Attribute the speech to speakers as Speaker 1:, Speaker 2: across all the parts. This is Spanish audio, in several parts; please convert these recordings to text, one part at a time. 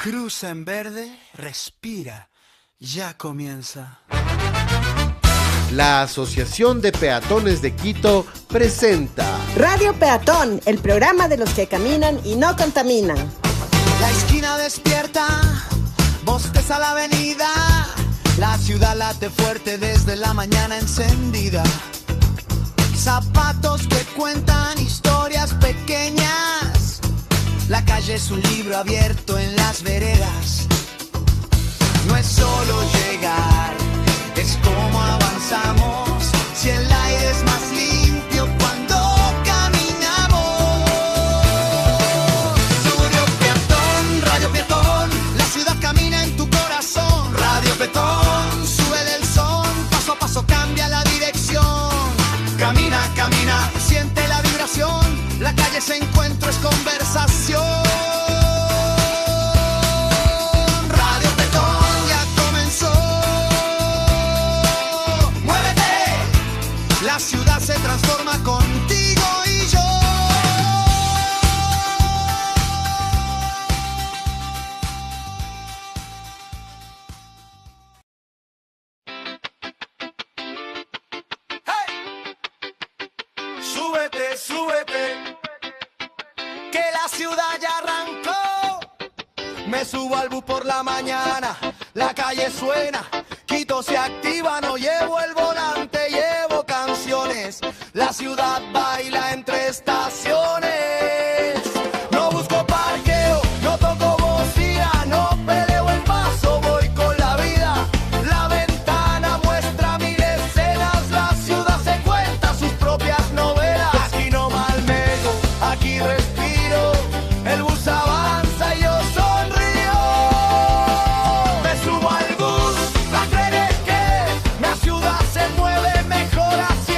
Speaker 1: Cruza en verde, respira, ya comienza.
Speaker 2: La Asociación de Peatones de Quito presenta
Speaker 3: Radio Peatón, el programa de los que caminan y no contaminan.
Speaker 1: La esquina despierta, bosteza la avenida, la ciudad late fuerte desde la mañana encendida. Zapatos que cuentan historias pequeñas, la calle es un libro abierto en las veredas. No es solo llegar, es cómo avanzamos. Si el aire es más limpio cuando caminamos. Suburbio peatón, radio peatón, la ciudad camina en tu corazón. Radio peatón, sube del son, paso a paso cambia la dirección. Camina, camina, siente la vibración, la calle es encuentro, es conversación. La ciudad se transforma contigo y yo. ¡Hey! Súbete, súbete, que la ciudad ya arrancó. Me subo al bus por la mañana, la calle suena, Quito se activa, no llevo el volante, llevo canciones. La ciudad baila entre estaciones. No busco parqueo, no toco bocina, no peleo el paso, voy con la vida. La ventana muestra mil escenas, la ciudad se cuenta sus propias novelas. Aquí no malmego, aquí respiro, el bus avanza y yo sonrío. Me subo al bus, la creeré que la ciudad se mueve mejor así.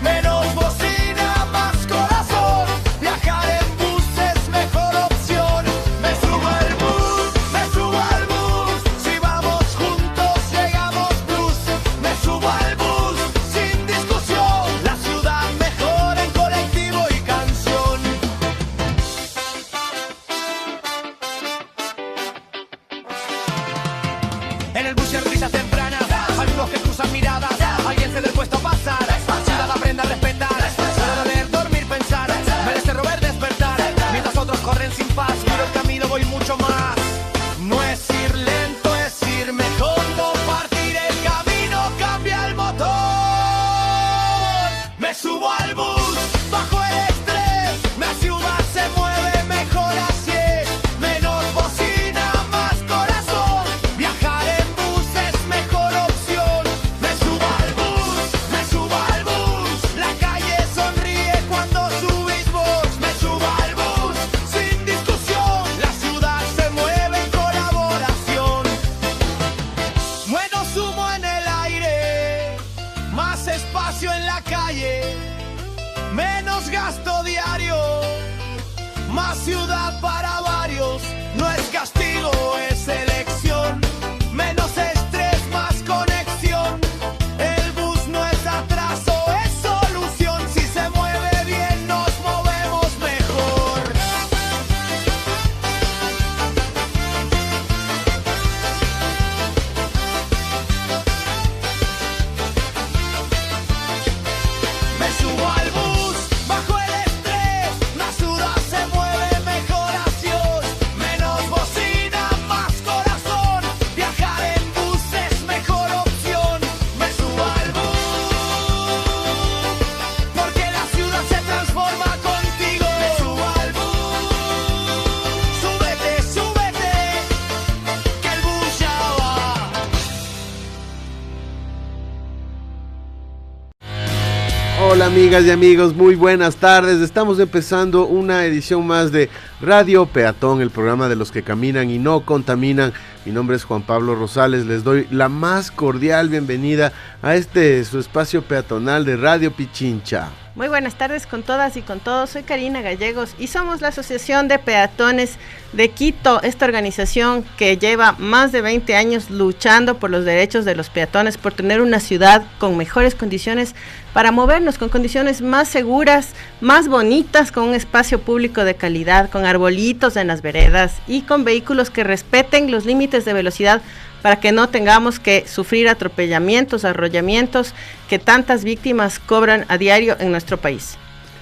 Speaker 1: Menos bocina, más corazón, viajar en bus es mejor opción. Me subo al bus, si vamos juntos llegamos plus. Me subo al bus, sin discusión, la ciudad mejor en colectivo y canción. En el bus hay risas tempranas, algunos que cruzan miradas, alguien se le puesto a pasar. Ciudad aprende a respetar, para leer, dormir, pensar, merece robar, despertar. Mientras otros corren sin paz, miro el camino, voy mucho más. No es ir lento, es ir mejor, compartir el camino, cambia el motor. Me subo al bus, bajo el estrés, la ciudad se mueve mejor así. Menos bocina, más corazón, viajar en bus es mejor opción. Me subo al bus, la calle sonríe cuando subís vos. Me subo al bus, sin discusión, la ciudad se mueve en colaboración. Menos humo en el aire, más espacio en la calle, menos gasto diario, más ciudad para varios. No es castigo, es elección. Menos estrés, más conexión. El bus no es atraso, es solución. Si se mueve bien, nos movemos mejor. Me subo al bus, bajo el estrés, la ciudad se mueve mejor así. Menos bocina, más corazón, viajar en bus es mejor opción. Me subo al bus, porque la ciudad se transforma contigo. Me subo al bus, súbete, súbete, que el bus ya va.
Speaker 2: Hola amigas y amigos, muy buenas tardes. Estamos empezando una edición más de Radio Peatón, el programa de los que caminan y no contaminan. Mi nombre es Juan Pablo Rosales, les doy la más cordial bienvenida a este su espacio peatonal de Radio Pichincha.
Speaker 4: Muy buenas tardes con todas y con todos, soy Karina Gallegos y somos la Asociación de Peatones de Quito, esta organización que lleva más de 20 años luchando por los derechos de los peatones, por tener una ciudad con mejores condiciones para movernos, con condiciones más seguras, más bonitas, con un espacio público de calidad, con arbolitos en las veredas y con vehículos que respeten los límites de velocidad para que no tengamos que sufrir atropellamientos, arrollamientos que tantas víctimas cobran a diario en nuestro país.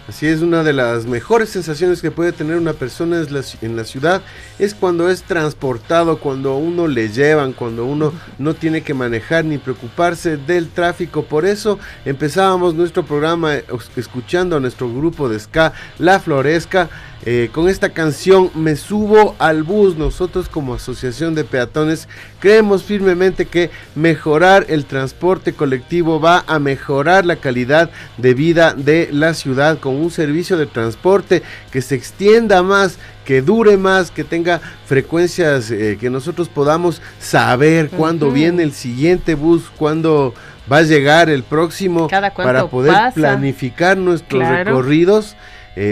Speaker 2: Así es, una de las mejores sensaciones que puede tener una persona en la ciudad es cuando es transportado, cuando uno le llevan, cuando uno no tiene que manejar ni preocuparse del tráfico. Por eso empezábamos nuestro programa escuchando a nuestro grupo de ska, La Floresca, con esta canción Me Subo al Bus. Nosotros como Asociación de Peatones creemos firmemente que mejorar el transporte colectivo va a mejorar la calidad de vida de la ciudad, con un servicio de transporte que se extienda más, que dure más, que tenga frecuencias, que nosotros podamos saber cuándo viene el siguiente bus, cuándo va a llegar el próximo, para poder planificar nuestros recorridos.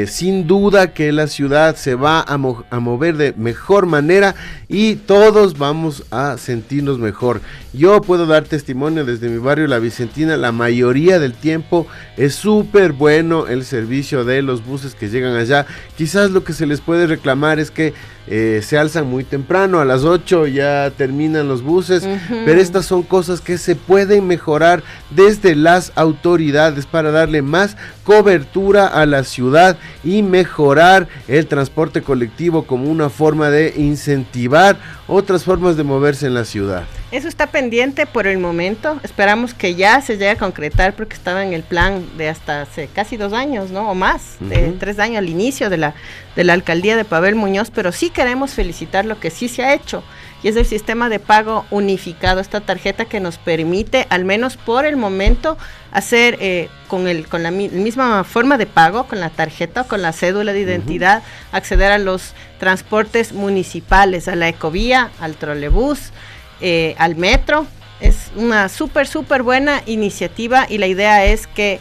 Speaker 2: Sin duda que la ciudad se va a mover de mejor manera y todos vamos a sentirnos mejor. Yo puedo dar testimonio desde mi barrio La Vicentina, la mayoría del tiempo es súper bueno el servicio de los buses que llegan allá. Quizás lo que se les puede reclamar es que se alzan muy temprano, a las 8 ya terminan los buses, pero estas son cosas que se pueden mejorar desde las autoridades para darle más cobertura a la ciudad y mejorar el transporte colectivo como una forma de incentivar otras formas de moverse en la ciudad.
Speaker 4: Eso está pendiente por el momento, esperamos que ya se llegue a concretar porque estaba en el plan de hasta hace casi 2 años, ¿no? O más, de 3 años al inicio de la alcaldía de Pavel Muñoz, pero sí queremos felicitar lo que sí se ha hecho y es el sistema de pago unificado, esta tarjeta que nos permite, al menos por el momento, hacer con la misma forma de pago, con la tarjeta, con la cédula de identidad, acceder a los transportes municipales, a la ecovía, al trolebús, al metro. Es una súper buena iniciativa y la idea es que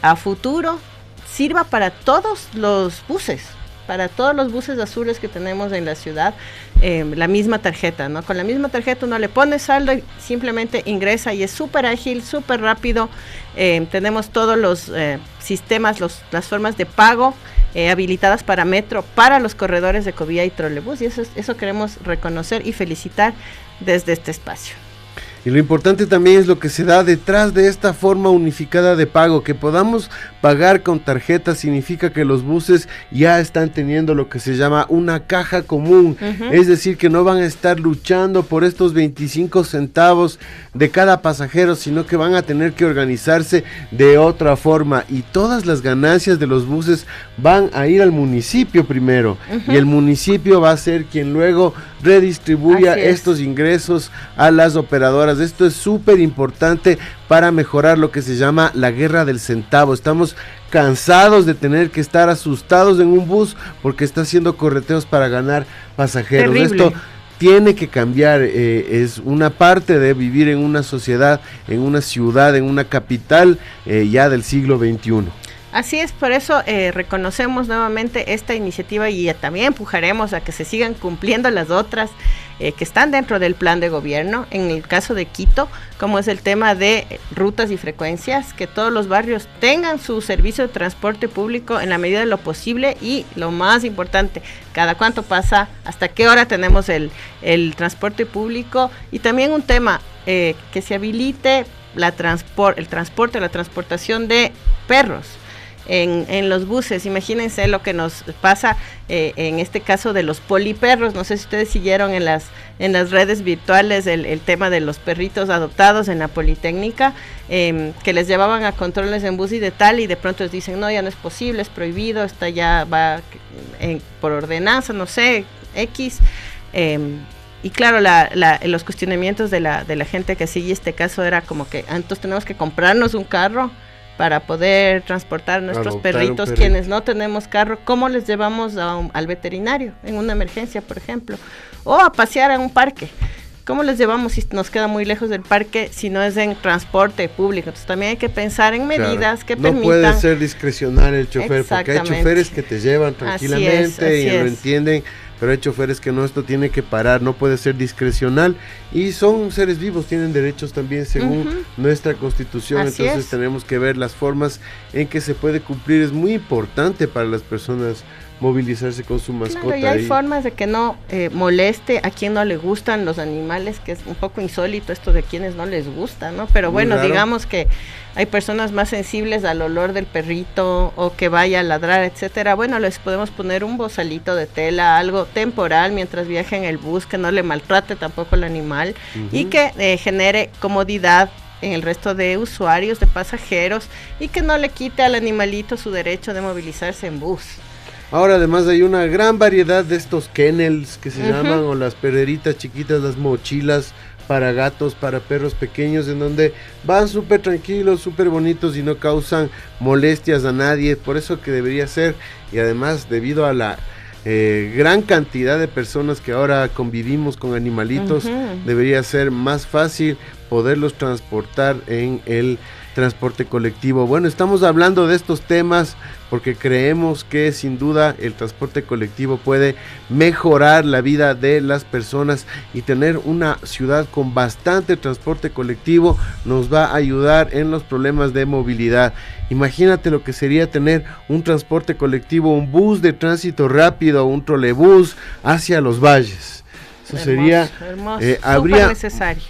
Speaker 4: a futuro sirva para todos los buses azules que tenemos en la ciudad, la misma tarjeta, ¿no? Con la misma tarjeta uno le pone saldo y simplemente ingresa y es súper ágil, súper rápido. Tenemos todos los sistemas, las formas de pago habilitadas para metro, para los corredores de ecovía y trolebús, y eso queremos reconocer y felicitar desde este espacio.
Speaker 2: Y lo importante también es lo que se da detrás de esta forma unificada de pago, que podamos pagar con tarjeta significa que los buses ya están teniendo lo que se llama una caja común, es decir, que no van a estar luchando por estos 25 centavos de cada pasajero, sino que van a tener que organizarse de otra forma y todas las ganancias de los buses van a ir al municipio primero y el municipio va a ser quien luego redistribuya estos ingresos a las operadoras. Esto es súper importante para mejorar lo que se llama la guerra del centavo. Estamos cansados de tener que estar asustados en un bus porque está haciendo correteos para ganar pasajeros.
Speaker 4: Terrible.
Speaker 2: Esto tiene que cambiar, es una parte de vivir en una sociedad, en una ciudad, en una capital ya del siglo XXI.
Speaker 4: Así es, por eso reconocemos nuevamente esta iniciativa y también empujaremos a que se sigan cumpliendo las otras que están dentro del plan de gobierno. En el caso de Quito, como es el tema de rutas y frecuencias, que todos los barrios tengan su servicio de transporte público en la medida de lo posible y lo más importante, cada cuánto pasa, hasta qué hora tenemos el transporte público y también un tema que se habilite la transportación de perros en los buses. Imagínense lo que nos pasa en este caso de los poliperros. No sé si ustedes siguieron en las redes virtuales el tema de los perritos adoptados en la Politécnica, que les llevaban a controles en bus y de tal, y de pronto les dicen, no, ya no es posible, es prohibido, esta ya va por ordenanza, no sé, X. Y claro, los cuestionamientos de la gente que sigue este caso era como que entonces tenemos que comprarnos un carro para poder transportar a nuestros perritos, quienes no tenemos carro. ¿Cómo les llevamos al veterinario en una emergencia, por ejemplo? O a pasear a un parque. ¿cómo les llevamos si nos queda muy lejos del parque si no es en transporte público? Entonces también hay que pensar en medidas que permitan.
Speaker 2: No puede ser discrecional el chofer, porque hay choferes que te llevan tranquilamente y lo entienden, pero hay choferes que no, esto tiene que parar, no puede ser discrecional, y son seres vivos, tienen derechos también según nuestra Constitución. Entonces tenemos que ver las formas en que se puede cumplir. Es muy importante para las personas movilizarse con su mascota.
Speaker 4: Claro, y hay formas de que no moleste a quien no le gustan los animales, que es un poco insólito esto de quienes no les gusta, ¿no? Pero bueno, digamos que hay personas más sensibles al olor del perrito o que vaya a ladrar, etcétera. Bueno, les podemos poner un bozalito de tela, algo temporal mientras viaje en el bus, que no le maltrate tampoco al animal y que genere comodidad en el resto de usuarios, de pasajeros, y que no le quite al animalito su derecho de movilizarse en bus.
Speaker 2: Ahora además hay una gran variedad de estos kennels que se llaman, o las perreritas chiquitas, las mochilas para gatos, para perros pequeños, en donde van súper tranquilos, súper bonitos y no causan molestias a nadie. Por eso que debería ser, y además debido a la gran cantidad de personas que ahora convivimos con animalitos, debería ser más fácil poderlos transportar en el transporte colectivo. Bueno, estamos hablando de estos temas porque creemos que sin duda el transporte colectivo puede mejorar la vida de las personas, y tener una ciudad con bastante transporte colectivo nos va a ayudar en los problemas de movilidad. Imagínate lo que sería tener un transporte colectivo, un bus de tránsito rápido, un trolebús hacia los valles. Eso hermoso, sería
Speaker 4: hermoso,
Speaker 2: habría
Speaker 4: necesario.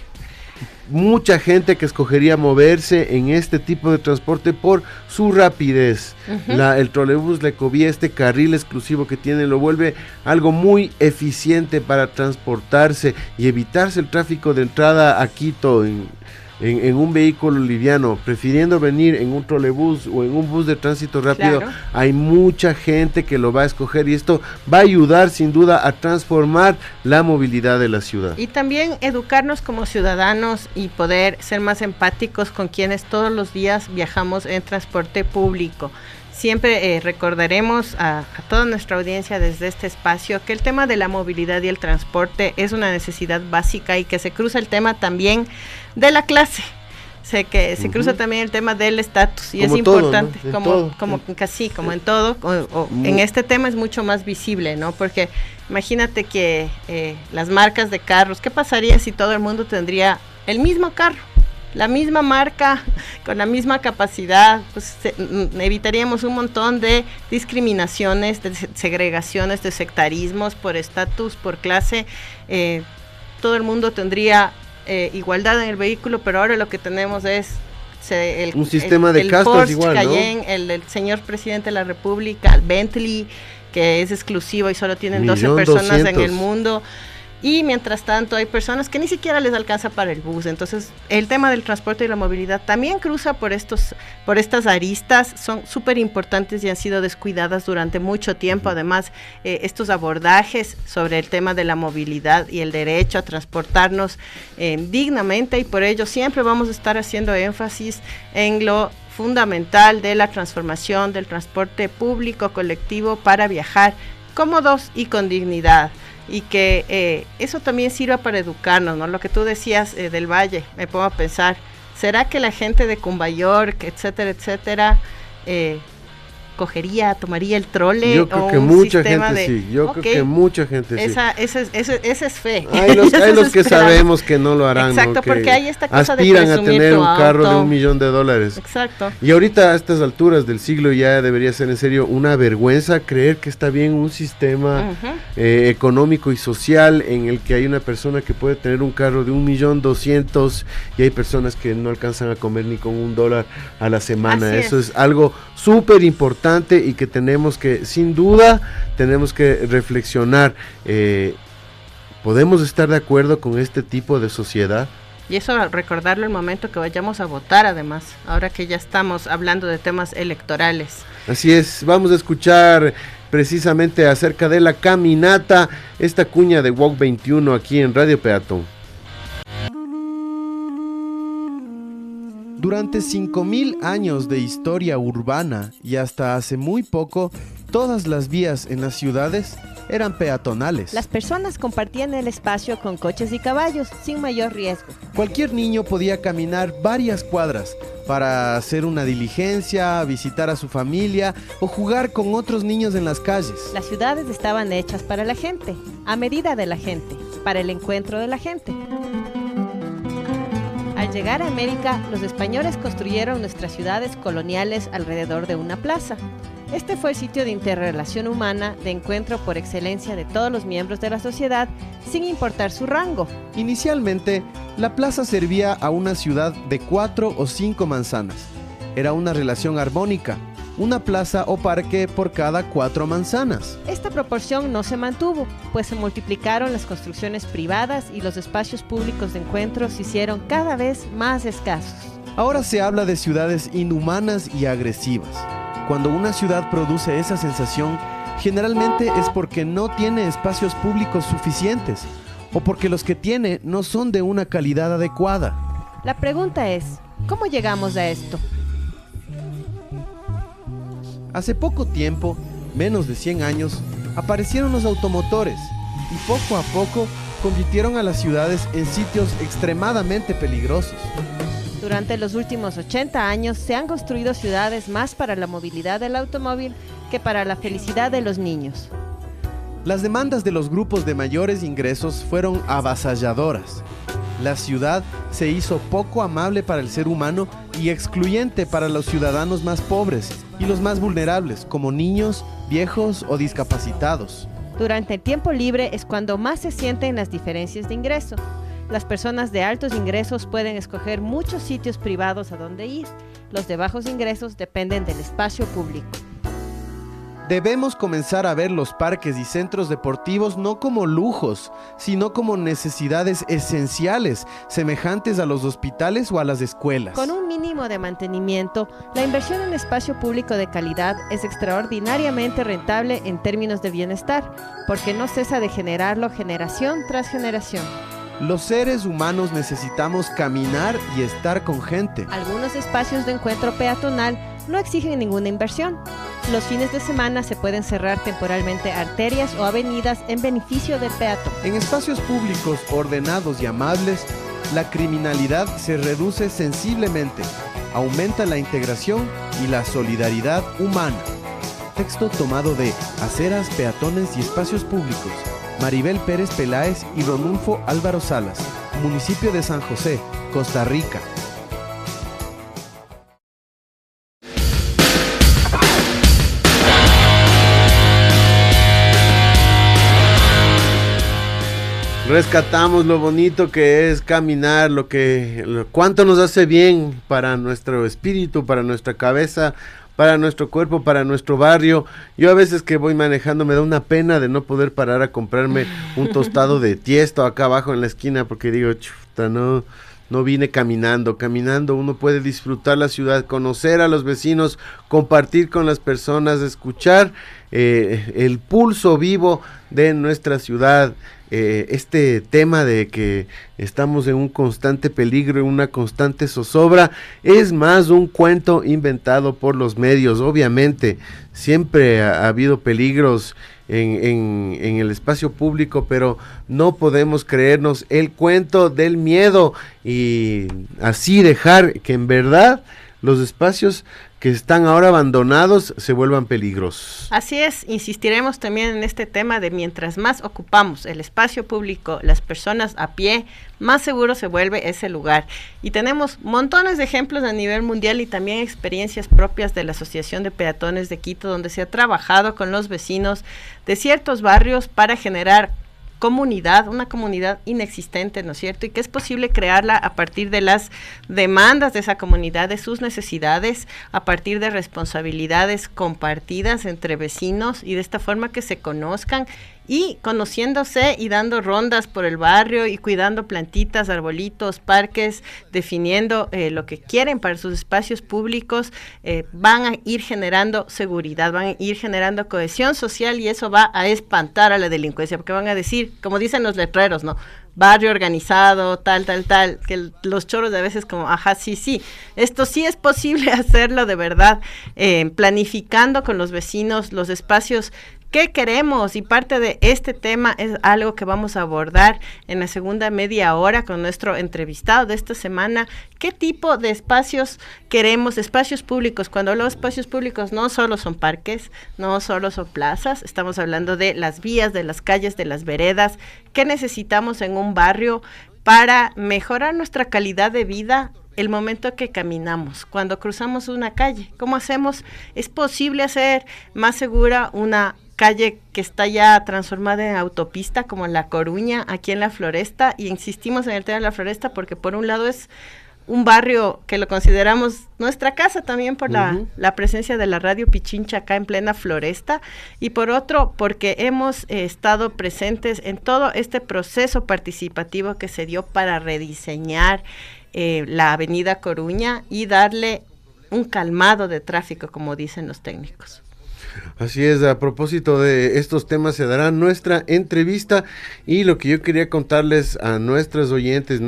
Speaker 2: Mucha gente que escogería moverse en este tipo de transporte por su rapidez. El trolebús, la ecovía, este carril exclusivo que tiene, lo vuelve algo muy eficiente para transportarse y evitarse el tráfico de entrada a Quito en un vehículo liviano, prefiriendo venir en un trolebús o en un bus de tránsito rápido. Claro. Hay mucha gente que lo va a escoger, y esto va a ayudar sin duda a transformar la movilidad de la ciudad.
Speaker 4: Y también educarnos como ciudadanos y poder ser más empáticos con quienes todos los días viajamos en transporte público. Siempre recordaremos a toda nuestra audiencia desde este espacio que el tema de la movilidad y el transporte es una necesidad básica, y que se cruza el tema también de la clase, que se cruza también el tema del estatus, y como es importante, todo, ¿no? como en todo, en este tema es mucho más visible, ¿no? Porque imagínate que las marcas de carros, ¿qué pasaría si todo el mundo tendría el mismo carro? La misma marca, con la misma capacidad, pues evitaríamos un montón de discriminaciones, de segregaciones, de sectarismos por estatus, por clase. Todo el mundo tendría igualdad en el vehículo, pero ahora lo que tenemos es
Speaker 2: un sistema de castas Porsche igual,
Speaker 4: Cayenne, ¿no? El señor presidente de la República, el Bentley, que es exclusivo y solo tienen 12 personas en el mundo. Y mientras tanto hay personas que ni siquiera les alcanza para el bus. Entonces el tema del transporte y la movilidad también cruza por estas aristas, son súper importantes y han sido descuidadas durante mucho tiempo. Además, estos abordajes sobre el tema de la movilidad y el derecho a transportarnos dignamente, y por ello siempre vamos a estar haciendo énfasis en lo fundamental de la transformación del transporte público colectivo para viajar cómodos y con dignidad. Y que eso también sirva para educarnos, ¿no? Lo que tú decías del Valle, me pongo a pensar, ¿será que la gente de Cumbayork, etcétera, tomaría el trole?
Speaker 2: Yo creo que mucha gente sí, creo que mucha gente sí.
Speaker 4: Esa es fe.
Speaker 2: Hay los que sabemos que no lo harán.
Speaker 4: Exacto,
Speaker 2: ¿no?
Speaker 4: Porque hay esta cosa
Speaker 2: aspiran
Speaker 4: de
Speaker 2: a tener un carro de $1 millón.
Speaker 4: Exacto.
Speaker 2: Y ahorita a estas alturas del siglo ya debería ser en serio una vergüenza creer que está bien un sistema económico y social en el que hay una persona que puede tener un carro de $1.2 millones y hay personas que no alcanzan a comer ni con $1 a la semana. Eso es algo súper importante y que tenemos que, sin duda, reflexionar. ¿Podemos estar de acuerdo con este tipo de sociedad?
Speaker 4: Y eso recordarlo el momento que vayamos a votar, además, ahora que ya estamos hablando de temas electorales.
Speaker 2: Así es, vamos a escuchar precisamente acerca de la caminata, esta cuña de Walk 21 aquí en Radio Peatón. Durante 5.000 años de historia urbana y hasta hace muy poco, todas las vías en las ciudades eran peatonales.
Speaker 3: Las personas compartían el espacio con coches y caballos sin mayor riesgo.
Speaker 2: Cualquier niño podía caminar varias cuadras para hacer una diligencia, visitar a su familia o jugar con otros niños en las calles.
Speaker 3: Las ciudades estaban hechas para la gente, a medida de la gente, para el encuentro de la gente. Al llegar a América, los españoles construyeron nuestras ciudades coloniales alrededor de una plaza. Este fue el sitio de interrelación humana, de encuentro por excelencia de todos los miembros de la sociedad, sin importar su rango.
Speaker 2: Inicialmente, la plaza servía a una ciudad de 4 o 5 manzanas. Era una relación armónica, una plaza o parque por cada 4 manzanas.
Speaker 3: Esta proporción no se mantuvo, pues se multiplicaron las construcciones privadas y los espacios públicos de encuentro se hicieron cada vez más escasos.
Speaker 2: Ahora se habla de ciudades inhumanas y agresivas. Cuando una ciudad produce esa sensación, generalmente es porque no tiene espacios públicos suficientes o porque los que tiene no son de una calidad adecuada.
Speaker 3: La pregunta es, ¿cómo llegamos a esto?
Speaker 2: Hace poco tiempo, menos de 100 años, aparecieron los automotores y poco a poco convirtieron a las ciudades en sitios extremadamente peligrosos.
Speaker 3: Durante los últimos 80 años se han construido ciudades más para la movilidad del automóvil que para la felicidad de los niños.
Speaker 2: Las demandas de los grupos de mayores ingresos fueron avasalladoras. La ciudad se hizo poco amable para el ser humano y excluyente para los ciudadanos más pobres y los más vulnerables, como niños, viejos o discapacitados.
Speaker 3: Durante el tiempo libre es cuando más se sienten las diferencias de ingreso. Las personas de altos ingresos pueden escoger muchos sitios privados a donde ir. Los de bajos ingresos dependen del espacio público.
Speaker 2: Debemos comenzar a ver los parques y centros deportivos no como lujos, sino como necesidades esenciales, semejantes a los hospitales o a las escuelas.
Speaker 3: Con un mínimo de mantenimiento, la inversión en espacio público de calidad es extraordinariamente rentable en términos de bienestar, porque no cesa de generarlo generación tras generación.
Speaker 2: Los seres humanos necesitamos caminar y estar con gente.
Speaker 3: Algunos espacios de encuentro peatonal no exigen ninguna inversión. Los fines de semana se pueden cerrar temporalmente arterias o avenidas en beneficio del peatón.
Speaker 2: En espacios públicos ordenados y amables, la criminalidad se reduce sensiblemente, aumenta la integración y la solidaridad humana. Texto tomado de Aceras, Peatones y Espacios Públicos, Maribel Pérez Peláez y Ronulfo Álvaro Salas, municipio de San José, Costa Rica. Rescatamos lo bonito que es caminar, cuánto nos hace bien para nuestro espíritu, para nuestra cabeza, para nuestro cuerpo, para nuestro barrio. Yo a veces que voy manejando me da una pena de no poder parar a comprarme un tostado de Tiesto acá abajo en la esquina, porque digo, chuta, no vine caminando. Caminando uno puede disfrutar la ciudad, conocer a los vecinos, compartir con las personas, escuchar el pulso vivo de nuestra ciudad. Este tema de que estamos en un constante peligro, en una constante zozobra, es más un cuento inventado por los medios. Obviamente siempre ha habido peligros en el espacio público, pero no podemos creernos el cuento del miedo y así dejar que en verdad los espacios que están ahora abandonados se vuelvan peligrosos.
Speaker 4: Así es, insistiremos también en este tema de mientras más ocupamos el espacio público, las personas a pie, más seguro se vuelve ese lugar. Y tenemos montones de ejemplos a nivel mundial y también experiencias propias de la Asociación de Peatones de Quito, donde se ha trabajado con los vecinos de ciertos barrios para generar comunidad, una comunidad inexistente, ¿no es cierto? Y que es posible crearla a partir de las demandas de esa comunidad, de sus necesidades, a partir de responsabilidades compartidas entre vecinos y de esta forma que se conozcan y conociéndose y dando rondas por el barrio y cuidando plantitas, arbolitos, parques, definiendo lo que quieren para sus espacios públicos, van a ir generando seguridad, van a ir generando cohesión social y eso va a espantar a la delincuencia, porque van a decir, como dicen los letreros, ¿no? Barrio organizado, tal, que los choros de a veces como, ajá, sí, esto sí es posible hacerlo de verdad, planificando con los vecinos los espacios ¿Qué queremos? Y parte de este tema es algo que vamos a abordar en la segunda media hora con nuestro entrevistado de esta semana. ¿Qué tipo de espacios queremos? Espacios públicos. Cuando hablo de espacios públicos no solo son parques, no solo son plazas, estamos hablando de las vías, de las calles, de las veredas. ¿Qué necesitamos en un barrio para mejorar nuestra calidad de vida el momento que caminamos, cuando cruzamos una calle? ¿Cómo hacemos? ¿Es posible hacer más segura una calle que está ya transformada en autopista como La Coruña, aquí en La Floresta? Y insistimos en el tema de La Floresta porque por un lado es un barrio que lo consideramos nuestra casa también por la presencia de la radio Pichincha acá en plena Floresta, y por otro porque hemos estado presentes en todo este proceso participativo que se dio para rediseñar la avenida Coruña y darle un calmado de tráfico, como dicen los técnicos.
Speaker 2: Así es, a propósito de estos temas se dará nuestra entrevista, y lo que yo quería contarles a nuestros oyentes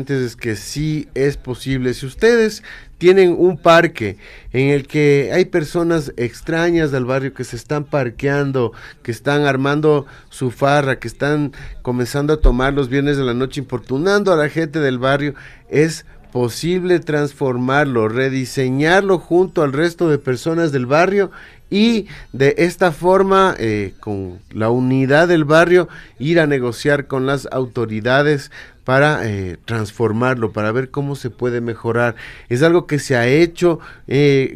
Speaker 2: es que sí es posible. Si ustedes tienen un parque en el que hay personas extrañas del barrio que se están parqueando, que están armando su farra, que están comenzando a tomar los viernes de la noche, importunando a la gente del barrio, es posible transformarlo, rediseñarlo junto al resto de personas del barrio, y de esta forma, con la unidad del barrio, ir a negociar con las autoridades para transformarlo, para ver cómo se puede mejorar. Es algo que se ha hecho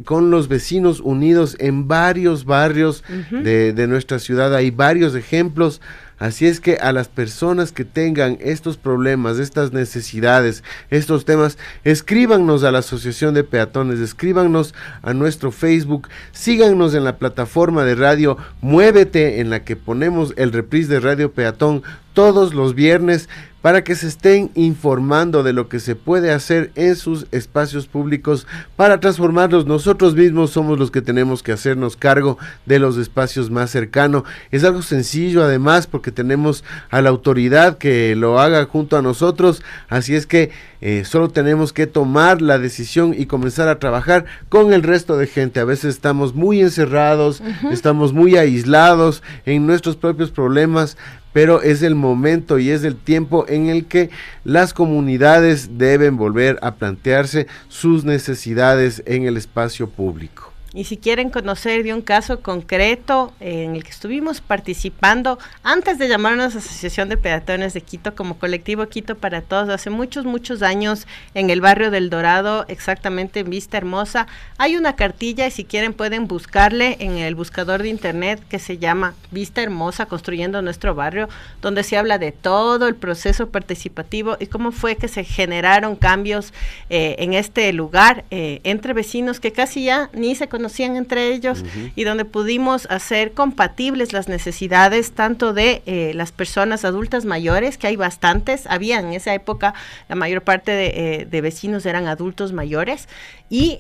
Speaker 2: con los vecinos unidos en varios barrios de nuestra ciudad. Hay varios ejemplos. Así es que a las personas que tengan estos problemas, estas necesidades, estos temas, escríbanos a la Asociación de Peatones, escríbanos a nuestro Facebook, síganos en la plataforma de radio Muévete, en la que ponemos el reprise de Radio Peatón todos los viernes, para que se estén informando de lo que se puede hacer en sus espacios públicos para transformarlos. Nosotros mismos somos los que tenemos que hacernos cargo de los espacios más cercanos. Es algo sencillo además, porque tenemos a la autoridad que lo haga junto a nosotros, así es que solo tenemos que tomar la decisión y comenzar a trabajar con el resto de gente. A veces estamos muy encerrados, estamos muy aislados en nuestros propios problemas, pero es el momento y es el tiempo en el que las comunidades deben volver a plantearse sus necesidades en el espacio público.
Speaker 4: Y si quieren conocer de un caso concreto en el que estuvimos participando, antes de llamarnos Asociación de Peatones de Quito, como colectivo Quito para Todos, hace muchos años, en el barrio del Dorado, exactamente en Vista Hermosa, hay una cartilla, y si quieren pueden buscarle en el buscador de internet, que se llama Vista Hermosa, construyendo nuestro barrio, donde se habla de todo el proceso participativo y cómo fue que se generaron cambios en este lugar, entre vecinos que casi ya ni se conocían entre ellos, y donde pudimos hacer compatibles las necesidades tanto de las personas adultas mayores, que hay bastantes, había en esa época la mayor parte de vecinos eran adultos mayores, y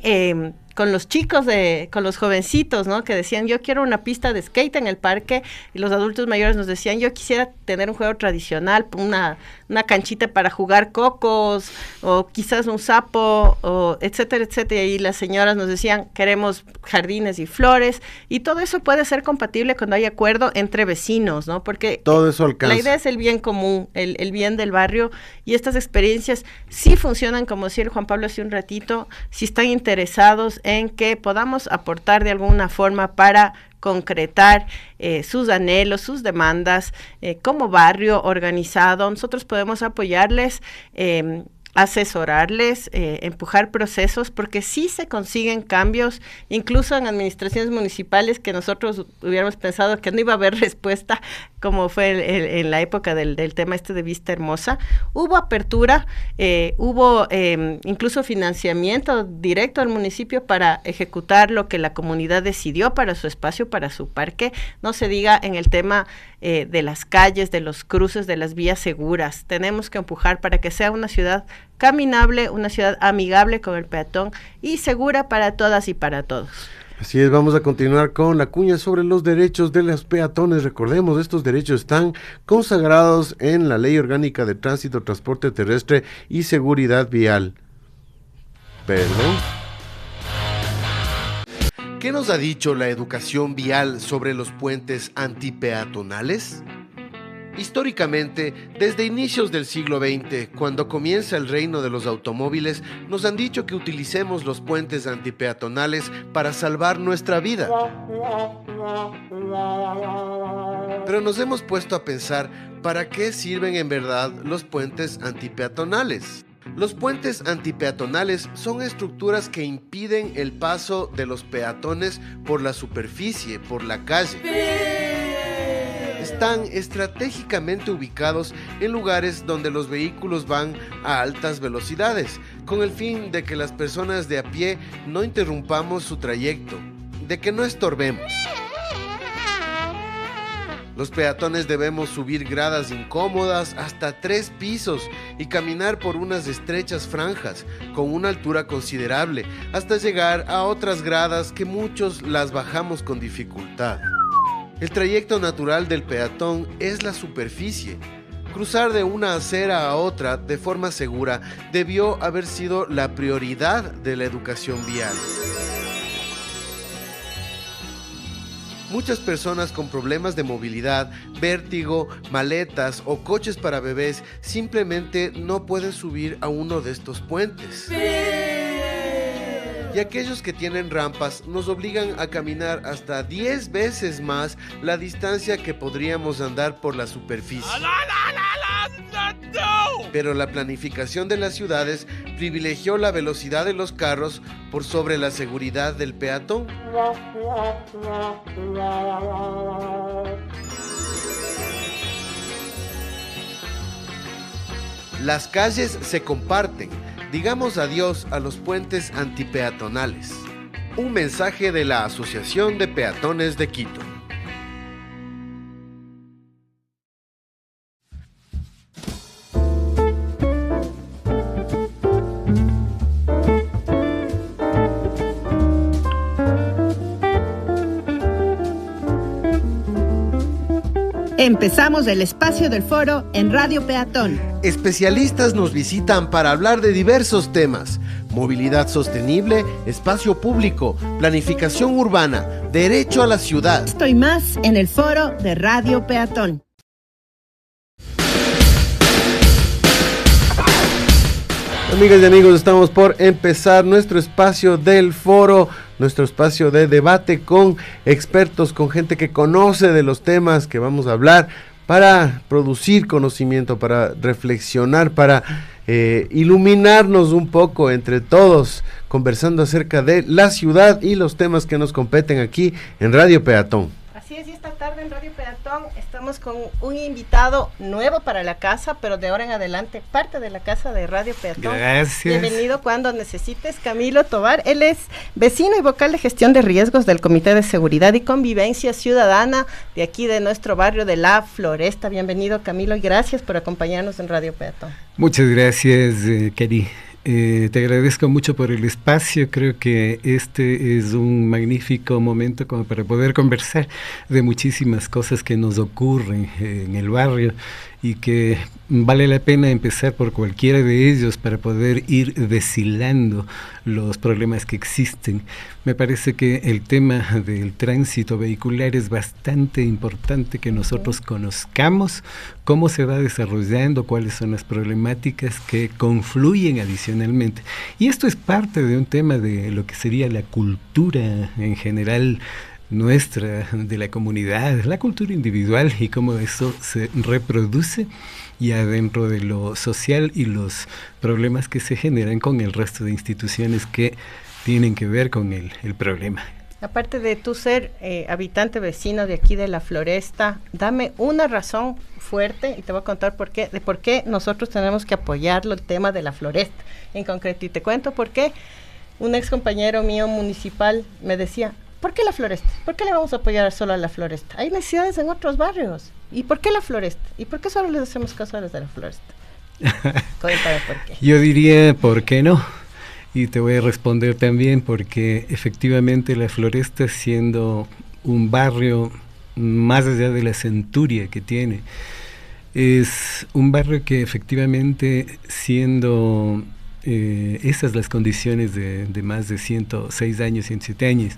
Speaker 4: con los chicos, con los jovencitos, ¿no? Que decían, yo quiero una pista de skate en el parque, y los adultos mayores nos decían, yo quisiera tener un juego tradicional, una canchita para jugar cocos, o quizás un sapo, o etcétera, etcétera, y las señoras nos decían, queremos jardines y flores, y todo eso puede ser compatible cuando hay acuerdo entre vecinos, ¿no? Porque
Speaker 2: todo eso alcanza.
Speaker 4: La idea es el bien común, el bien del barrio, y estas experiencias sí funcionan, como decía Juan Pablo hace un ratito, si están interesados en que podamos aportar de alguna forma para concretar sus anhelos, sus demandas, como barrio organizado. Nosotros podemos apoyarles, asesorarles, empujar procesos, porque sí se consiguen cambios, incluso en administraciones municipales que nosotros hubiéramos pensado que no iba a haber respuesta, como fue en la época del tema de Vista Hermosa. Hubo apertura, hubo incluso financiamiento directo al municipio para ejecutar lo que la comunidad decidió para su espacio, para su parque. No se diga en el tema de las calles, de los cruces, de las vías seguras. Tenemos que empujar para que sea una ciudad caminable, una ciudad amigable con el peatón y segura para todas y para todos.
Speaker 2: Así es, vamos a continuar con la cuña sobre los derechos de los peatones. Recordemos, estos derechos están consagrados en la Ley Orgánica de Tránsito, Transporte Terrestre y Seguridad Vial. Perdón. ¿Qué nos ha dicho la educación vial sobre los puentes antipeatonales? Históricamente, desde inicios del siglo XX, cuando comienza el reino de los automóviles, nos han dicho que utilicemos los puentes antipeatonales para salvar nuestra vida. Pero nos hemos puesto a pensar, ¿para qué sirven en verdad los puentes antipeatonales? Los puentes antipeatonales son estructuras que impiden el paso de los peatones por la superficie, por la calle. Están estratégicamente ubicados en lugares donde los vehículos van a altas velocidades, con el fin de que las personas de a pie no interrumpamos su trayecto, de que no estorbemos. Los peatones debemos subir gradas incómodas hasta 3 pisos y caminar por unas estrechas franjas con una altura considerable hasta llegar a otras gradas que muchos las bajamos con dificultad. El trayecto natural del peatón es la superficie. Cruzar de una acera a otra de forma segura debió haber sido la prioridad de la educación vial. Muchas personas con problemas de movilidad, vértigo, maletas o coches para bebés simplemente no pueden subir a uno de estos puentes. Y aquellos que tienen rampas nos obligan a caminar hasta 10 veces más la distancia que podríamos andar por la superficie. Pero la planificación de las ciudades privilegió la velocidad de los carros por sobre la seguridad del peatón. Las calles se comparten. Digamos adiós a los puentes antipeatonales. Un mensaje de la Asociación de Peatones de Quito.
Speaker 5: Empezamos el espacio del foro en Radio Peatón.
Speaker 2: Especialistas nos visitan para hablar de diversos temas: movilidad sostenible, espacio público, planificación urbana, derecho a la ciudad.
Speaker 5: Estoy más en el foro de Radio Peatón.
Speaker 2: Amigas y amigos, estamos por empezar nuestro espacio del foro, nuestro espacio de debate con expertos, con gente que conoce de los temas que vamos a hablar, para producir conocimiento, para reflexionar, para iluminarnos un poco entre todos, conversando acerca de la ciudad y los temas que nos competen aquí en Radio Peatón.
Speaker 4: Así es, y esta tarde en Radio Peatón estamos con un invitado nuevo para la casa, pero de ahora en adelante parte de la casa de Radio Peatón.
Speaker 6: Gracias.
Speaker 4: Bienvenido cuando necesites, Camilo Tovar. Él es vecino y vocal de gestión de riesgos del Comité de Seguridad y Convivencia Ciudadana de aquí de nuestro barrio de La Floresta. Bienvenido, Camilo, y gracias por acompañarnos en Radio Peatón.
Speaker 6: Muchas gracias, Keri. Te agradezco mucho por el espacio. Creo que este es un magnífico momento como para poder conversar de muchísimas cosas que nos ocurren en el barrio y que vale la pena empezar por cualquiera de ellos para poder ir deshilando los problemas que existen. Me parece que el tema del tránsito vehicular es bastante importante que nosotros conozcamos cómo se va desarrollando, cuáles son las problemáticas que confluyen adicionalmente. Y esto es parte de un tema de lo que sería la cultura en general nuestra, de la comunidad, la cultura individual y cómo eso se reproduce ya dentro de lo social y los problemas que se generan con el resto de instituciones que tienen que ver con el problema.
Speaker 4: Aparte de tú ser habitante vecino de aquí de La Floresta, dame una razón fuerte y te voy a contar por qué nosotros tenemos que apoyarlo, el tema de La Floresta en concreto. Y te cuento por qué un ex compañero mío municipal me decía: ¿por qué La Floresta? ¿Por qué le vamos a apoyar solo a La Floresta? Hay necesidades en otros barrios. ¿Y por qué La Floresta? ¿Y por qué solo les hacemos caso a los de La Floresta? Cuéntame por qué.
Speaker 6: Yo diría, ¿por qué no? Y te voy a responder también porque efectivamente La Floresta, siendo un barrio más allá de la centuria que tiene, es un barrio que efectivamente, siendo esas las condiciones de más de 106 años, 107 años,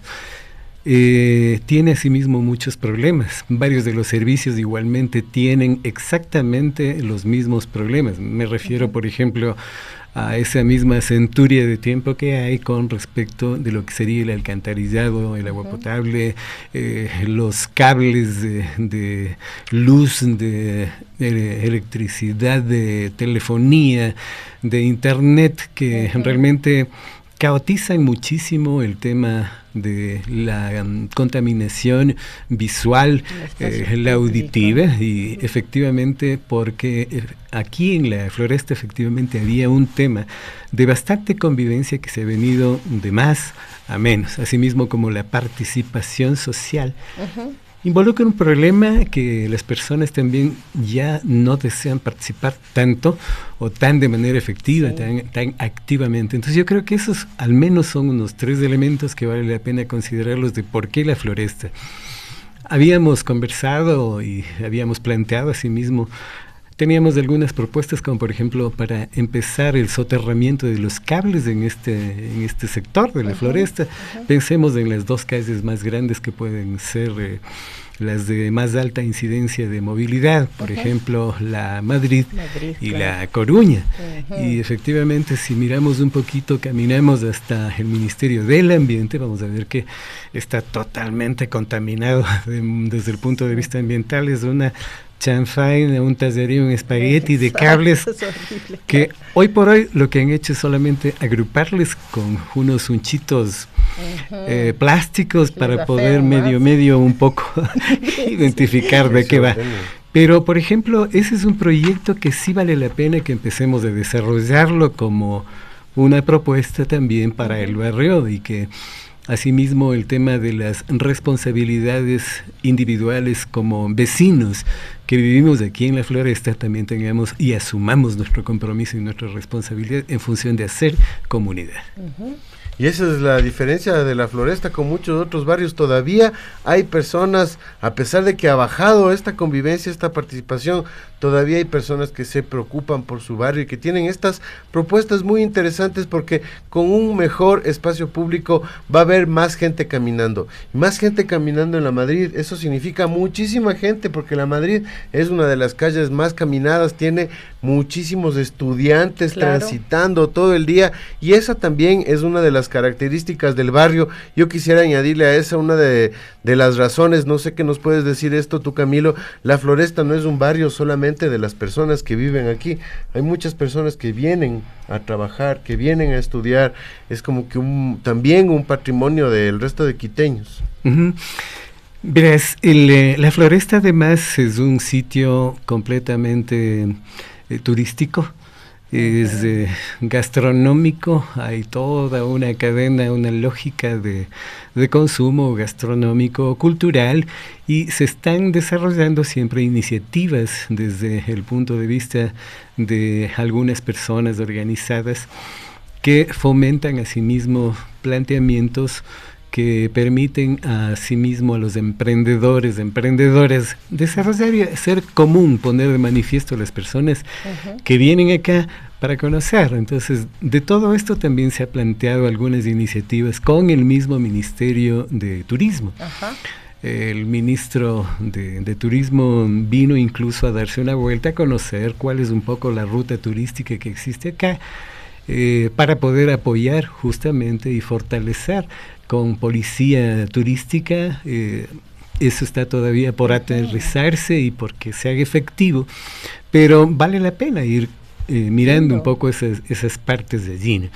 Speaker 6: tiene asimismo muchos problemas. Varios de los servicios igualmente tienen exactamente los mismos problemas. Me refiero, por ejemplo, a esa misma centuria de tiempo que hay con respecto de lo que sería el alcantarillado, el agua potable, los cables de luz, de electricidad, de telefonía, de internet, que realmente caotizan muchísimo el tema de la contaminación visual, la auditiva, y efectivamente porque aquí en la floresta efectivamente había un tema de bastante convivencia que se ha venido de más a menos, asimismo como la participación social. Involucra un problema que las personas también ya no desean participar tanto o tan de manera efectiva, tan activamente. Entonces yo creo que esos al menos son unos 3 elementos que vale la pena considerarlos de por qué la floresta. Habíamos conversado y habíamos planteado asimismo, teníamos algunas propuestas como por ejemplo para empezar el soterramiento de los cables en este sector de la floresta. Pensemos en las 2 calles más grandes que pueden ser las de más alta incidencia de movilidad, por ejemplo la Madrid y la Coruña. Y efectivamente si miramos un poquito, caminamos hasta el Ministerio del Ambiente, vamos a ver que está totalmente contaminado desde el punto de vista ambiental. Es una chanfaina, un tallerío, un espagueti de cables que hoy por hoy lo que han hecho es solamente agruparles con unos unchitos plásticos para poder medio un poco identificar de qué va. Pero por ejemplo ese es un proyecto que sí vale la pena que empecemos a desarrollarlo como una propuesta también para el barrio, y que asimismo el tema de las responsabilidades individuales como vecinos que vivimos aquí en la floresta también tengamos y asumamos nuestro compromiso y nuestra responsabilidad en función de hacer comunidad.
Speaker 2: Y esa es la diferencia de la floresta con muchos otros barrios. Todavía hay personas, a pesar de que ha bajado esta convivencia, esta participación, todavía hay personas que se preocupan por su barrio y que tienen estas propuestas muy interesantes, porque con un mejor espacio público va a haber más gente caminando. Más gente caminando en la Madrid, eso significa muchísima gente, porque la Madrid es una de las calles más caminadas, tiene muchísimos estudiantes transitando todo el día, y esa también es una de las características del barrio. Yo quisiera añadirle a esa una de las razones, no sé qué nos puedes decir esto tú, Camilo. La floresta no es un barrio solamente de las personas que viven aquí, hay muchas personas que vienen a trabajar, que vienen a estudiar, es como que también un patrimonio del resto de quiteños.
Speaker 6: Verás, la floresta además es un sitio completamente turístico, es gastronómico, hay toda una cadena, una lógica de consumo gastronómico, cultural, y se están desarrollando siempre iniciativas desde el punto de vista de algunas personas organizadas que fomentan asimismo planteamientos que permiten a sí mismo a los emprendedores, emprendedoras, desarrollar y hacer común, poner de manifiesto a las personas que vienen acá para conocer. Entonces, de todo esto también se ha planteado algunas iniciativas con el mismo Ministerio de Turismo. El ministro de Turismo vino incluso a darse una vuelta a conocer cuál es un poco la ruta turística que existe acá, para poder apoyar justamente y fortalecer con policía turística. Eso está todavía por aterrizarse y porque se haga efectivo, pero vale la pena ir mirando un poco esas partes de allí, ¿no?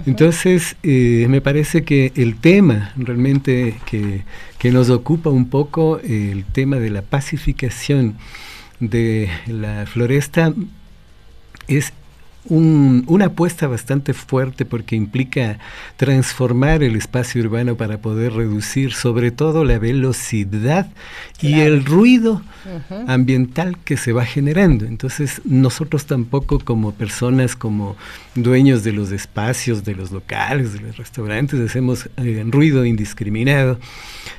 Speaker 6: Entonces me parece que el tema realmente que nos ocupa un poco, el tema de la pacificación de la floresta, es una apuesta bastante fuerte, porque implica transformar el espacio urbano para poder reducir sobre todo la velocidad y el ruido ambiental que se va generando. Entonces nosotros tampoco, como personas, como dueños de los espacios, de los locales, de los restaurantes, hacemos ruido indiscriminado,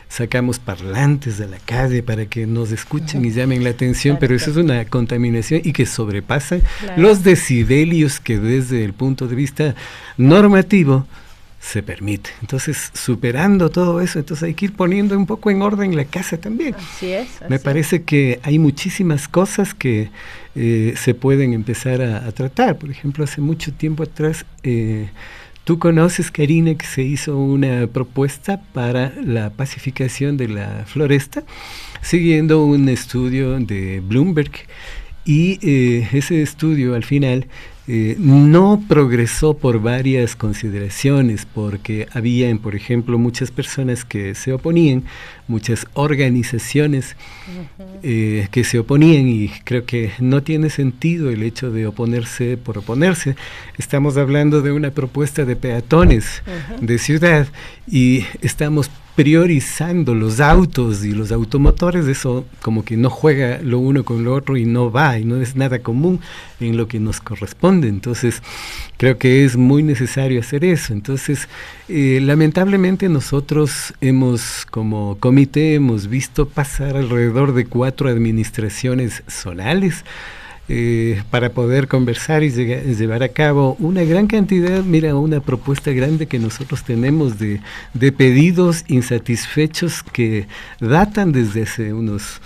Speaker 6: sacamos parlantes de la calle para que nos escuchen y llamen la atención, pero eso es una contaminación y que sobrepasa los decibelios que desde el punto de vista normativo se permite. Entonces, superando todo eso, entonces hay que ir poniendo un poco en orden la casa también.
Speaker 4: Así es.
Speaker 6: Me parece que hay muchísimas cosas que se pueden empezar a tratar. Por ejemplo, hace mucho tiempo atrás, tú conoces, Karina, que se hizo una propuesta para la pacificación de la floresta, siguiendo un estudio de Bloomberg, y ese estudio al final no progresó por varias consideraciones, porque habían, por ejemplo, muchas personas que se oponían, muchas organizaciones que se oponían, y creo que no tiene sentido el hecho de oponerse por oponerse. Estamos hablando de una propuesta de peatones de ciudad, y estamos priorizando los autos y los automotores. Eso como que no juega lo uno con lo otro y no va, y no es nada común en lo que nos corresponde. Entonces creo que es muy necesario hacer eso. Entonces lamentablemente nosotros como comité hemos visto pasar alrededor de 4 administraciones zonales para poder conversar y llevar a cabo una gran cantidad, una propuesta grande que nosotros tenemos de pedidos insatisfechos que datan desde hace unos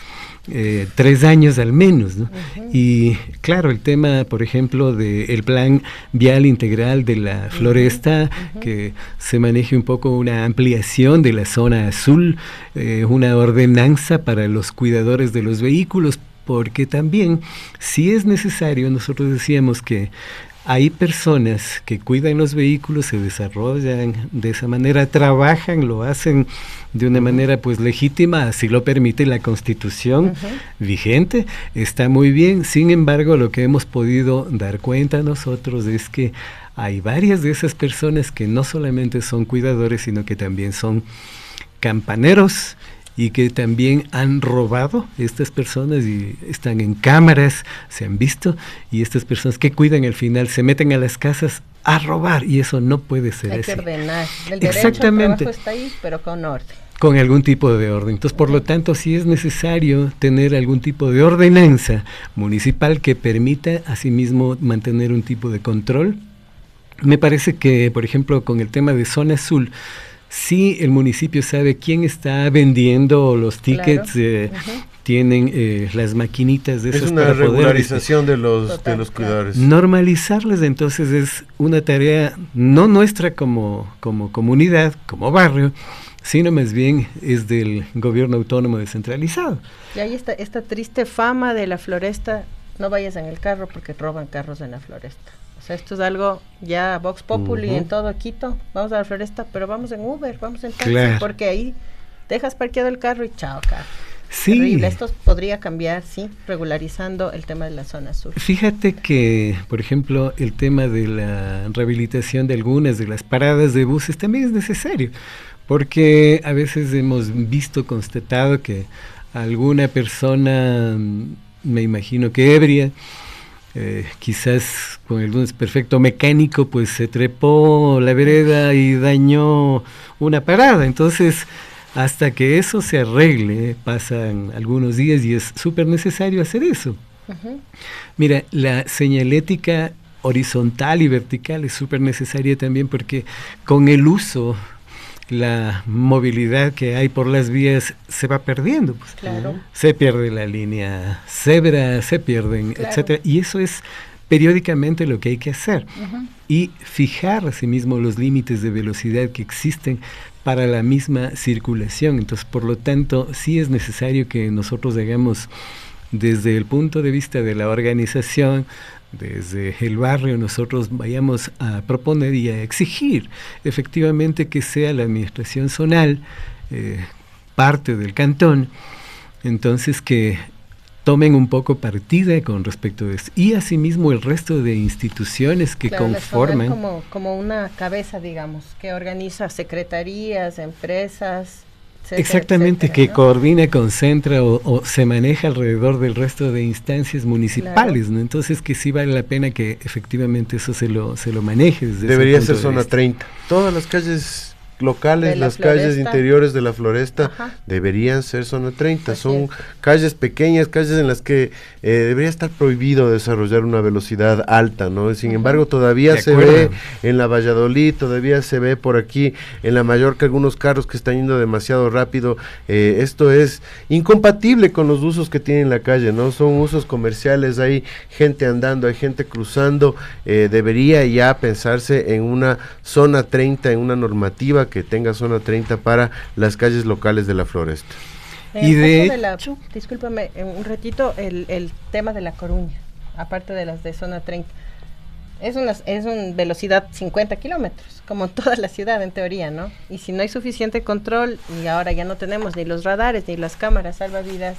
Speaker 6: 3 años al menos, ¿no? Y claro, el tema, por ejemplo, del plan vial integral de la floresta, que se maneje un poco una ampliación de la zona azul, una ordenanza para los cuidadores de los vehículos, porque también, si es necesario, nosotros decíamos que hay personas que cuidan los vehículos, se desarrollan de esa manera, trabajan, lo hacen de una manera pues legítima, así lo permite la Constitución vigente, está muy bien. Sin embargo, lo que hemos podido dar cuenta nosotros es que hay varias de esas personas que no solamente son cuidadores, sino que también son campaneros, y que también han robado estas personas, y están en cámaras, se han visto, y estas personas que cuidan al final se meten a las casas a robar, y eso no puede ser así.
Speaker 4: Hay que ordenar. El derecho al trabajo está ahí, pero con orden.
Speaker 6: Con algún tipo de orden. Entonces, por lo tanto, sí es necesario tener algún tipo de ordenanza municipal que permita asimismo mantener un tipo de control. Me parece que, por ejemplo, con el tema de zona azul, sí, el municipio sabe quién está vendiendo los tickets, tienen las maquinitas de esas.
Speaker 2: Es una regularización de los cuidadores.
Speaker 6: Normalizarles, entonces, es una tarea no nuestra como comunidad, como barrio, sino más bien es del gobierno autónomo descentralizado.
Speaker 4: Y ahí está esta triste fama de la floresta: no vayas en el carro porque roban carros en la floresta. O sea, esto es algo ya Vox Populi en todo Quito. Vamos a la floresta, pero vamos en Uber, vamos en taxi, porque ahí dejas parqueado el carro y chao, carro. Sí. Terrible. Esto podría cambiar, sí, regularizando el tema de la zona sur.
Speaker 6: Fíjate que, por ejemplo, el tema de la rehabilitación de algunas de las paradas de buses también es necesario, porque a veces hemos constatado que alguna persona, me imagino que ebria, quizás con algún desperfecto mecánico, pues se trepó la vereda y dañó una parada. Entonces, hasta que eso se arregle, pasan algunos días, y es súper necesario hacer eso. Mira, la señalética horizontal y vertical es súper necesaria también, porque con el uso, la movilidad que hay por las vías se va perdiendo, pues.
Speaker 4: Claro.
Speaker 6: Se pierde la línea cebra, se pierden, etcétera, y eso es periódicamente lo que hay que hacer, y fijar asimismo los límites de velocidad que existen para la misma circulación. Entonces, por lo tanto, sí es necesario que nosotros hagamos, desde el punto de vista de la organización, desde el barrio, nosotros vayamos a proponer y a exigir efectivamente que sea la administración zonal parte del cantón, entonces que tomen un poco partida con respecto a esto, y asimismo el resto de instituciones que conforman
Speaker 4: como una cabeza, digamos, que organiza secretarías, empresas, etcétera,
Speaker 6: exactamente, etcétera, que coordina, concentra o se maneja alrededor del resto de instancias municipales, ¿no? Entonces que sí vale la pena que efectivamente eso se lo maneje.
Speaker 2: Debería ser zona 30. Todas las calles locales, las calles interiores de la Floresta, deberían ser zona 30. Son calles pequeñas, calles en las que debería estar prohibido desarrollar una velocidad alta, ¿no? Sin embargo, todavía se ve en la Valladolid, todavía se ve por aquí en la Mallorca algunos carros que están yendo demasiado rápido. Esto es incompatible con los usos que tiene la calle, ¿no? Son usos comerciales, hay gente andando, hay gente cruzando. Debería ya pensarse en una zona 30, en una normativa que tenga zona 30 para las calles locales de la Floresta.
Speaker 4: Y de hecho, discúlpame un ratito, el tema de La Coruña, aparte de las de zona 30, es una velocidad 50 kilómetros, como toda la ciudad en teoría, ¿no? Y si no hay suficiente control, y ahora ya no tenemos ni los radares ni las cámaras salvavidas,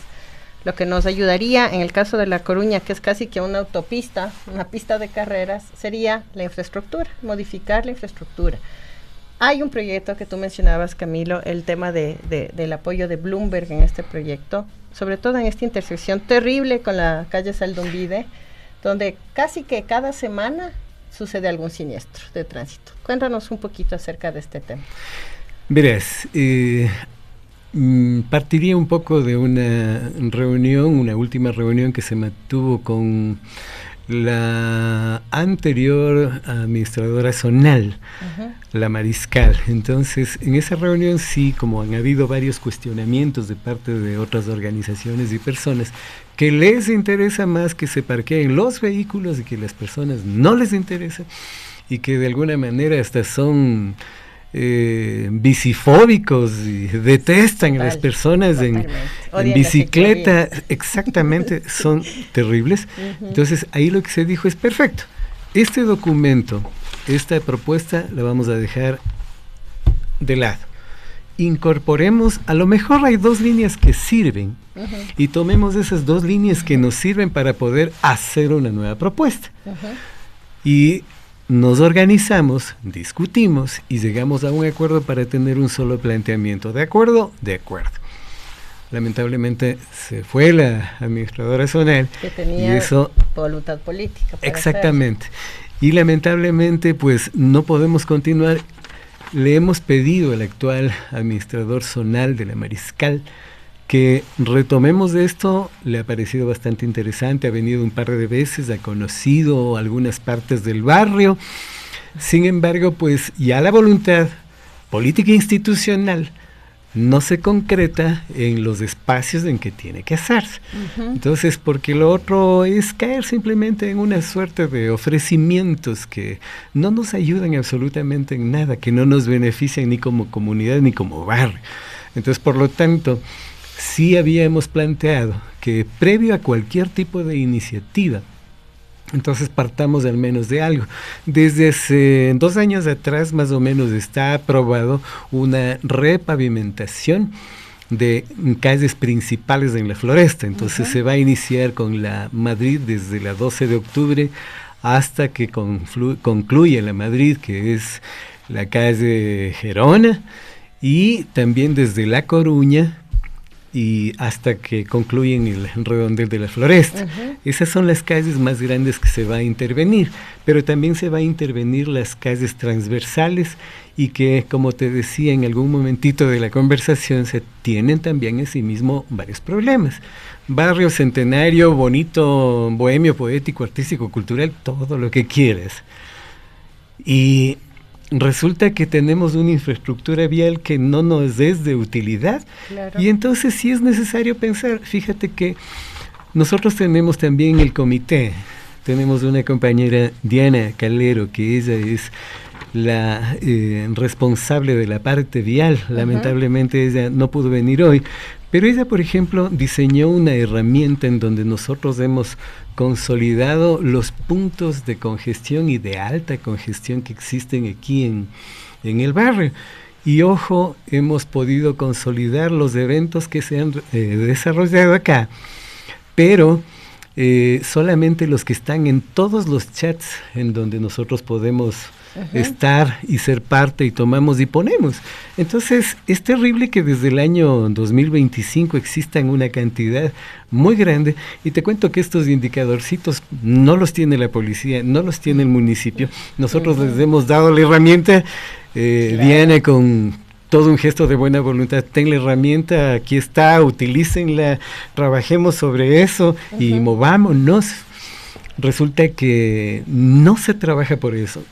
Speaker 4: lo que nos ayudaría en el caso de La Coruña, que es casi que una autopista, una pista de carreras, sería la infraestructura, modificar la infraestructura. Hay un proyecto que tú mencionabas, Camilo, el tema del apoyo de Bloomberg en este proyecto, sobre todo en esta intersección terrible con la calle Saldumbide, donde casi que cada semana sucede algún siniestro de tránsito. Cuéntanos un poquito acerca de este tema.
Speaker 6: Verás, partiría un poco de una última reunión que se mantuvo con la anterior administradora zonal, la Mariscal. Entonces, en esa reunión sí, como han habido varios cuestionamientos de parte de otras organizaciones y personas que les interesa más que se parqueen los vehículos y que las personas no les interesa, y que de alguna manera hasta son bicifóbicos y detestan a las personas en bicicleta, exactamente, son terribles. Entonces ahí lo que se dijo es perfecto, este documento, esta propuesta la vamos a dejar de lado, incorporemos, a lo mejor hay 2 líneas que sirven, y tomemos esas 2 líneas que nos sirven para poder hacer una nueva propuesta, y nos organizamos, discutimos y llegamos a un acuerdo para tener un solo planteamiento. ¿De acuerdo? De acuerdo. Lamentablemente se fue la administradora zonal.
Speaker 4: Que tenía
Speaker 6: y eso,
Speaker 4: voluntad política.
Speaker 6: Exactamente. Y lamentablemente pues no podemos continuar. Le hemos pedido al actual administrador zonal de la Mariscal que retomemos esto. Le ha parecido bastante interesante, ha venido un par de veces, ha conocido algunas partes del barrio. Sin embargo, pues ya la voluntad política e institucional no se concreta en los espacios en que tiene que hacerse. Entonces, porque lo otro es caer simplemente en una suerte de ofrecimientos que no nos ayudan absolutamente en nada, que no nos benefician ni como comunidad ni como barrio. Entonces, por lo tanto, sí habíamos planteado que previo a cualquier tipo de iniciativa, entonces partamos al menos de algo. Desde hace 2 años atrás más o menos está aprobado una repavimentación de calles principales en la Floresta. Entonces se va a iniciar con la Madrid desde la 12 de octubre hasta que concluye la Madrid, que es la calle Gerona, y también desde La Coruña y hasta que concluyen el redondel de la Floresta. Esas son las calles más grandes que se va a intervenir, pero también se va a intervenir las calles transversales y que, como te decía en algún momentito de la conversación, se tienen también en sí mismo varios problemas. Barrio centenario, bonito, bohemio, poético, artístico, cultural, todo lo que quieras. Y resulta que tenemos una infraestructura vial que no nos es de utilidad, y entonces sí es necesario pensar. Fíjate que nosotros tenemos también el comité, tenemos una compañera, Diana Calero, que ella es la responsable de la parte vial. Lamentablemente ella no pudo venir hoy, pero ella, por ejemplo, diseñó una herramienta en donde nosotros hemos consolidado los puntos de congestión y de alta congestión que existen aquí en el barrio. Y ojo, hemos podido consolidar los eventos que se han desarrollado acá, pero solamente los que están en todos los chats en donde nosotros podemos estar y ser parte, y tomamos y ponemos. Entonces es terrible que desde el año 2025 existan una cantidad muy grande, y te cuento que estos indicadorcitos no los tiene la policía, no los tiene el municipio. Nosotros les hemos dado la herramienta viene con todo un gesto de buena voluntad. Ten la herramienta, aquí está, utilícenla, trabajemos sobre eso y movámonos. Resulta que no se trabaja por eso,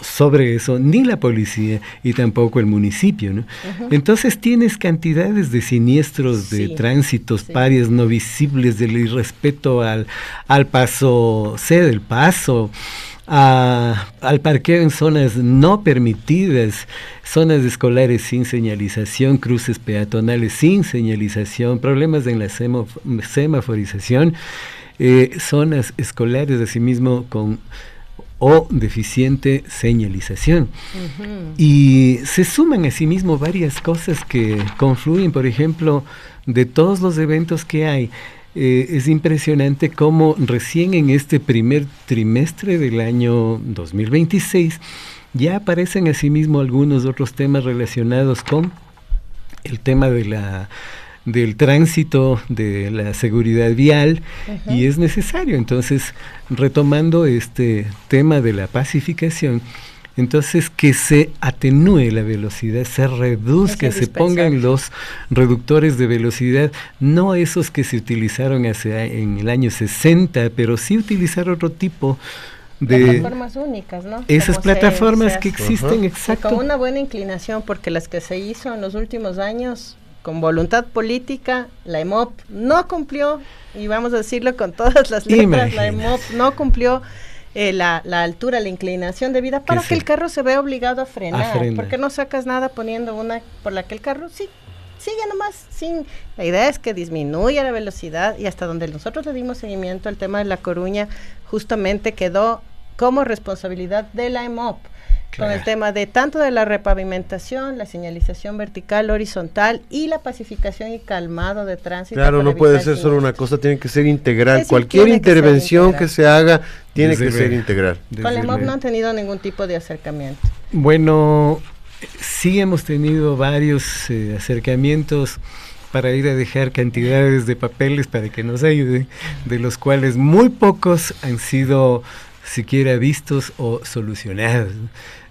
Speaker 6: sobre eso, ni la policía y tampoco el municipio, ¿no? Entonces tienes cantidades de siniestros, de tránsitos, parias no visibles, del irrespeto al paso, cede el paso, al parqueo en zonas no permitidas, zonas escolares sin señalización, cruces peatonales sin señalización, problemas en la semaforización, zonas escolares asimismo con deficiente señalización. Y se suman asimismo varias cosas que confluyen. Por ejemplo, de todos los eventos que hay, es impresionante cómo recién en este primer trimestre del año 2026 ya aparecen asimismo algunos otros temas relacionados con el tema del tránsito, de la seguridad vial, y es necesario, entonces, retomando este tema de la pacificación, entonces que se atenúe la velocidad, se reduzca, se pongan los reductores de velocidad, no esos que se utilizaron en el año 60, pero sí utilizar otro tipo de
Speaker 4: plataformas únicas, ¿no?
Speaker 6: Esas plataformas que existen, exacto.
Speaker 4: Con una buena inclinación, porque las que se hizo en los últimos años, con voluntad política, la EMOP no cumplió, y vamos a decirlo con todas las letras, la EMOP no cumplió la altura, la inclinación debida para que el carro se vea obligado a frenar, porque no sacas nada poniendo una por la que el carro sigue nomás, la idea es que disminuya la velocidad, y hasta donde nosotros le dimos seguimiento al tema de La Coruña, justamente quedó como responsabilidad de la EMOP, con el tema de tanto de la repavimentación, la señalización vertical, horizontal y la pacificación y calmado de tránsito.
Speaker 2: Claro, no puede ser solo una cosa, tiene que ser integral. Cualquier intervención que se haga tiene que ser integral.
Speaker 4: Con la EMOP no han tenido ningún tipo de acercamiento.
Speaker 6: Bueno, sí hemos tenido varios acercamientos para ir a dejar cantidades de papeles para que nos ayuden, de los cuales muy pocos han sido siquiera vistos o solucionados.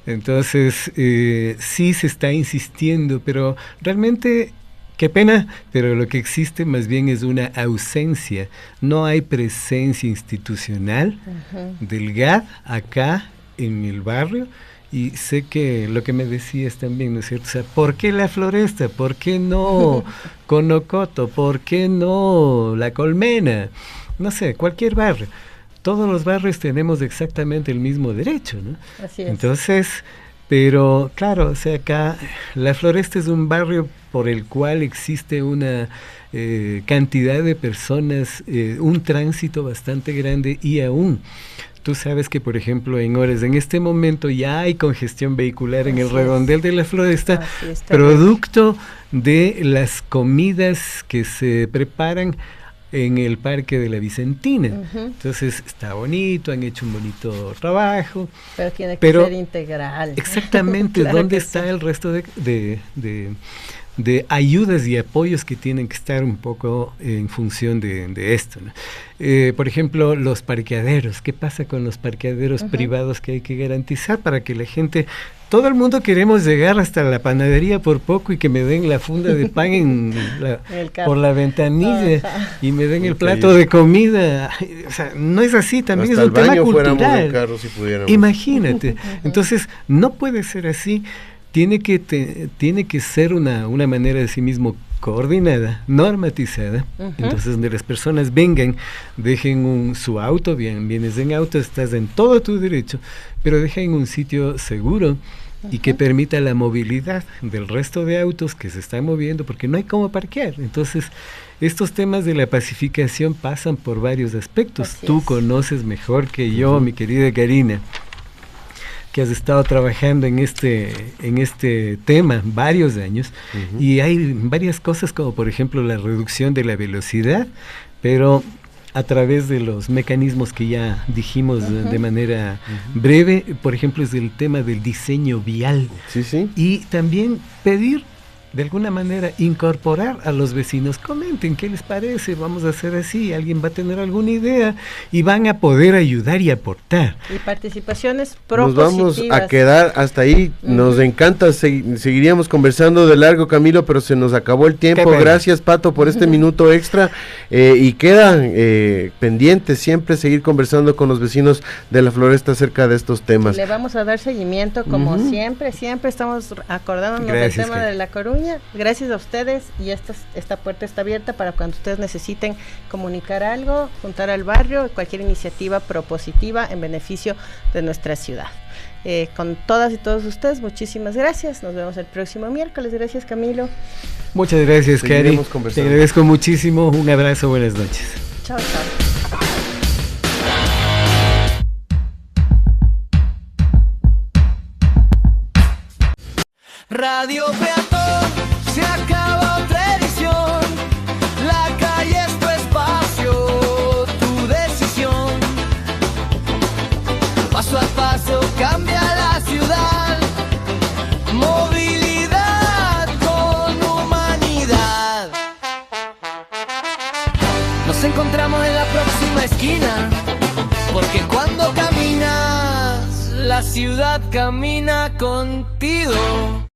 Speaker 6: Entonces, sí se está insistiendo, pero realmente, qué pena, pero lo que existe más bien es una ausencia. No hay presencia institucional del GAD acá en el barrio. Y sé que lo que me decías también, ¿no es cierto? O sea, ¿por qué La Floresta? ¿Por qué no Conocoto? ¿Por qué no La Colmena? No sé, cualquier barrio. Todos los barrios tenemos exactamente el mismo derecho, ¿no?
Speaker 4: Así es.
Speaker 6: Entonces, pero claro, o sea, acá La Floresta es un barrio por el cual existe una cantidad de personas, un tránsito bastante grande, y aún tú sabes que, por ejemplo, en este momento ya hay congestión vehicular en el redondel de La Floresta, producto de las comidas que se preparan en el Parque de la Vicentina. Entonces está bonito, han hecho un bonito trabajo.
Speaker 4: Pero tiene que ser integral.
Speaker 6: Exactamente, claro. ¿Dónde está el resto de ayudas y apoyos que tienen que estar un poco en función de esto, ¿no? Por ejemplo, los parqueaderos. ¿Qué pasa con los parqueaderos privados que hay que garantizar para que la gente... Todo el mundo queremos llegar hasta la panadería por poco y que me den la funda de pan por la ventanilla y me den el plato de comida. O sea, no es así, también hasta es un tema cultural.
Speaker 2: Carro, si
Speaker 6: imagínate. Entonces, no puede ser así. Tiene que ser una manera de sí mismo coordinada, normatizada. Entonces, donde las personas vengan, dejen su auto, vienes en auto, estás en todo tu derecho, pero deja en un sitio seguro y que permita la movilidad del resto de autos que se están moviendo, porque no hay cómo parquear. Entonces, estos temas de la pacificación pasan por varios aspectos. Tú conoces mejor que yo, mi querida Karina, que has estado trabajando en este tema varios años, y hay varias cosas como por ejemplo la reducción de la velocidad, pero a través de los mecanismos que ya dijimos de manera breve. Por ejemplo, es el tema del diseño vial, y también pedir de alguna manera incorporar a los vecinos. Comenten qué les parece, vamos a hacer así, alguien va a tener alguna idea y van a poder ayudar y aportar.
Speaker 4: Y participaciones
Speaker 2: Nos
Speaker 4: propositivas.
Speaker 2: vamos a quedar hasta ahí, nos encanta, seguiríamos conversando de largo, Camilo, pero se nos acabó el tiempo. Gracias, Pato, por este minuto extra, y quedan pendientes siempre seguir conversando con los vecinos de la Floresta acerca de estos temas.
Speaker 4: Le vamos a dar seguimiento como siempre estamos acordándonos del tema de La Coruña. Gracias a ustedes, y esta puerta está abierta para cuando ustedes necesiten comunicar algo, juntar al barrio, cualquier iniciativa propositiva en beneficio de nuestra ciudad. Con todas y todos ustedes, muchísimas gracias. Nos vemos el próximo miércoles. Gracias, Camilo.
Speaker 6: Muchas gracias, Cari. Te agradezco muchísimo. Un abrazo, buenas noches.
Speaker 4: Chao, chao.
Speaker 1: Radio Peatón, se acaba otra edición. La calle es tu espacio, tu decisión. Paso a paso cambia la ciudad. Movilidad con humanidad. Nos encontramos en la próxima esquina, porque cuando caminas, la ciudad camina contigo.